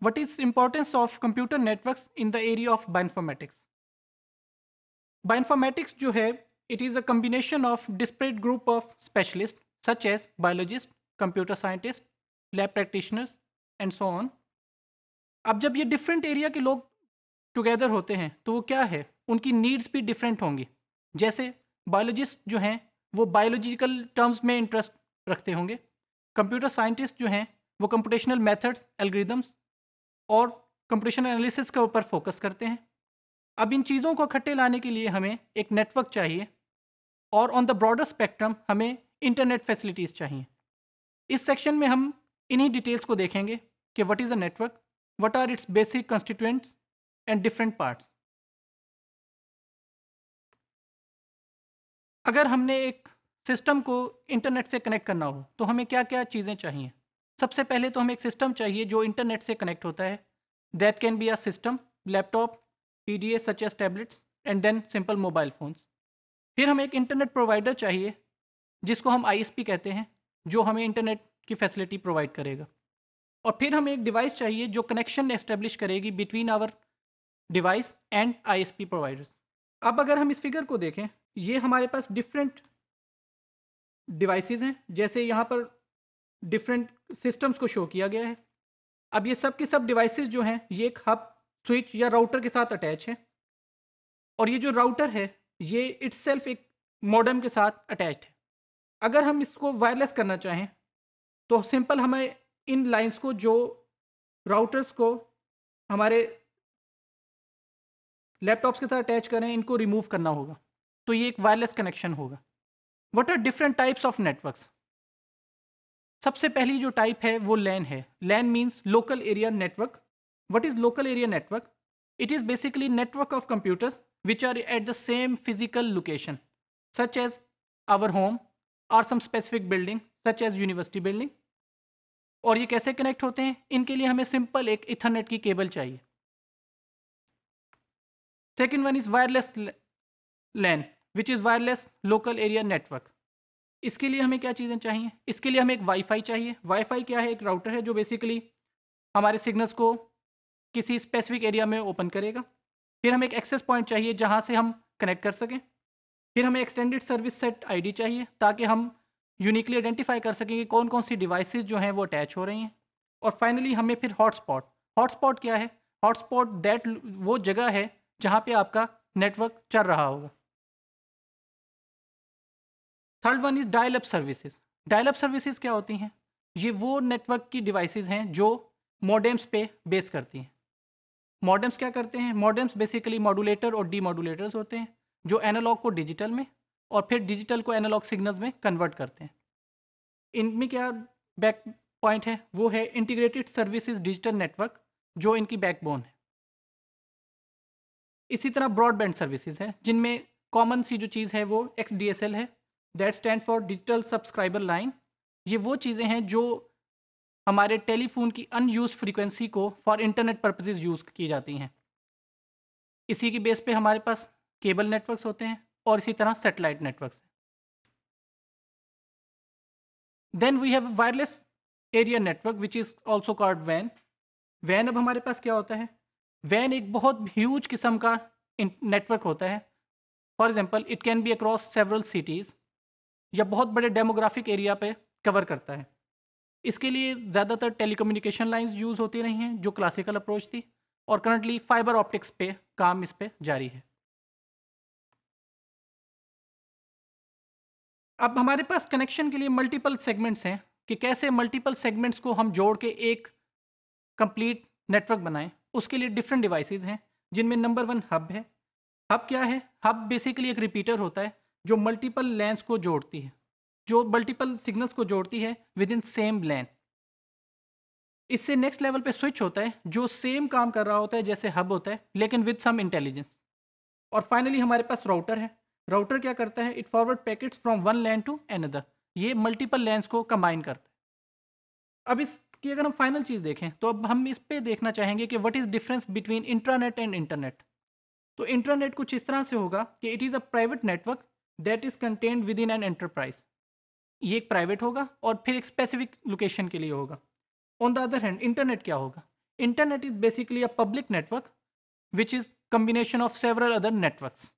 What is importance of computer networks in the area of bioinformatics? Bioinformatics जो है, it is a combination of disparate group of specialists such as biologists, computer scientists, lab practitioners and so on. अब जब ये different area के लोग together होते हैं तो वो क्या है, उनकी नीड्स भी डिफरेंट होंगी. जैसे बायोलॉजिस्ट जो हैं वो बायोलॉजिकल टर्म्स में इंटरेस्ट रखते होंगे. कंप्यूटर साइंटिस्ट जो हैं वो कंप्यूटेशनल मेथड्स, एल्गोरिदम्स और कंप्यूटेशनल एनालिसिस के ऊपर फोकस करते हैं. अब इन चीज़ों को इकट्ठे लाने के लिए हमें एक नेटवर्क चाहिए और ऑन द ब्रॉडर स्पेक्ट्रम हमें इंटरनेट फैसिलिटीज़ चाहिए. इस सेक्शन में हम इन्हीं डिटेल्स को देखेंगे कि what is a network, what are its basic constituents and different parts. अगर हमने एक सिस्टम को इंटरनेट से कनेक्ट करना हो तो हमें क्या क्या चीज़ें चाहिए. सबसे पहले तो हमें एक सिस्टम चाहिए जो इंटरनेट से कनेक्ट होता है. That can be a system, laptop, PDA such as tablets and then simple mobile phones. फिर हमें एक इंटरनेट प्रोवाइडर चाहिए जिसको हम आईएसपी कहते हैं, जो हमें इंटरनेट की फैसिलिटी प्रोवाइड करेगा. और फिर हमें एक डिवाइस चाहिए जो कनेक्शन एस्टेब्लिश करेगी between our device and ISP providers. अब अगर हम इस फिगर को देखें, ये हमारे पास डिफरेंट डिवाइसेस हैं. जैसे यहाँ पर डिफरेंट सिस्टम्स को शो किया गया है. अब ये सब के सब डिवाइसेस जो हैं ये एक हब, स्विच या राउटर के साथ अटैच है. और ये जो राउटर है ये इट्सेल्फ एक मॉडेम के साथ अटैच्ड है. अगर हम इसको वायरलेस करना चाहें तो सिंपल हमें इन लाइंस को, जो राउटर्स को हमारे लैपटॉप्स के साथ अटैच करें, इनको रिमूव करना होगा. तो ये एक वायरलेस कनेक्शन होगा. What are different types of networks? सबसे पहली जो टाइप है वो लैन है. LAN means local area network. What is local area network? It is basically network of computers which are at the same physical location such as our home और some specific building such as university building. और ये कैसे connect होते हैं? इनके लिए हमें simple एक इथरनेट की केबल चाहिए. Second one is wireless LAN which is wireless local area network. इसके लिए हमें क्या चीज़ें चाहिए? इसके लिए हमें एक वाईफाई चाहिए. वाईफाई क्या है? एक राउटर है जो बेसिकली हमारे सिग्नल्स को किसी स्पेसिफिक एरिया में ओपन करेगा. फिर हमें एक एक्सेस पॉइंट चाहिए जहाँ से हम कनेक्ट कर सकें. फिर हमें एक्सटेंडेड सर्विस सेट आईडी चाहिए ताकि हम यूनिकली आइडेंटिफाई कर सकें कि कौन कौन सी डिवाइसेस जो हैं वो अटैच हो रही हैं. और फाइनली हमें फिर हॉटस्पॉट. हॉटस्पॉट क्या है? हॉटस्पॉट दैट वो जगह है जहाँ पे आपका नेटवर्क चल रहा होगा. Third one is dial up services. Dial up services क्या होती हैं? ये वो नेटवर्क की डिवाइसेस हैं जो मॉडेम्स पे बेस करती हैं. मॉडेम्स क्या करते हैं? मॉडेम्स बेसिकली मॉड्यूलेटर और डीमॉड्यूलेटर्स होते हैं जो एनालॉग को डिजिटल में और फिर डिजिटल को एनालॉग सिग्नल्स में कन्वर्ट करते हैं. इनमें क्या बैक पॉइंट है? वो है इंटीग्रेटेड सर्विसेज डिजिटल नेटवर्क, जो इनकी बैकबोन है. इसी तरह ब्रॉडबैंड सर्विसेज है जिनमें कॉमन सी जो चीज़ है वो XDSL है. That stand for digital subscriber line. ये वो चीज़ें हैं जो हमारे टेलीफोन की अनयूज फ्रीक्वेंसी को फॉर इंटरनेट पर्पसेज यूज़ की जाती हैं. इसी की बेस पे हमारे पास केबल नेटवर्क्स होते हैं और इसी तरह satellite networks. Then we have wireless area network which is also called वैन. वैन अब हमारे पास क्या होता है? वैन एक बहुत ह्यूज किस्म का नेटवर्क होता है. For example it can be across several cities या बहुत बड़े डेमोग्राफिक एरिया पे कवर करता है. इसके लिए ज़्यादातर टेलीकम्युनिकेशन लाइंस यूज़ होती रही हैं जो क्लासिकल अप्रोच थी, और करंटली फाइबर ऑप्टिक्स पे काम इस पे जारी है. अब हमारे पास कनेक्शन के लिए मल्टीपल सेगमेंट्स हैं कि कैसे मल्टीपल सेगमेंट्स को हम जोड़ के एक कंप्लीट नेटवर्क बनाएं. उसके लिए डिफरेंट डिवाइसेस हैं जिनमें नंबर वन हब है. हब क्या है? हब बेसिकली एक रिपीटर होता है जो मल्टीपल लैन्स को जोड़ती है, जो मल्टीपल सिग्नल्स को जोड़ती है विद इन सेम लैन. इससे नेक्स्ट लेवल पे स्विच होता है जो सेम काम कर रहा होता है जैसे हब होता है लेकिन विद सम इंटेलिजेंस. और फाइनली हमारे पास राउटर है. राउटर क्या करता है? It forward packets from one LAN to another. ये मल्टीपल लैन्स को कंबाइन करता है. अब इसकी अगर हम फाइनल चीज़ देखें तो अब हम इस पे देखना चाहेंगे कि what is difference between intranet and internet. तो इंटरनेट कुछ इस तरह से होगा कि it is a private network that is contained with in an enterprise. ये एक प्राइवेट होगा और फिर एक स्पेसिफिक लोकेशन के लिए होगा. On the other hand internet क्या होगा? Internet is basically a public network which is combination of several other networks.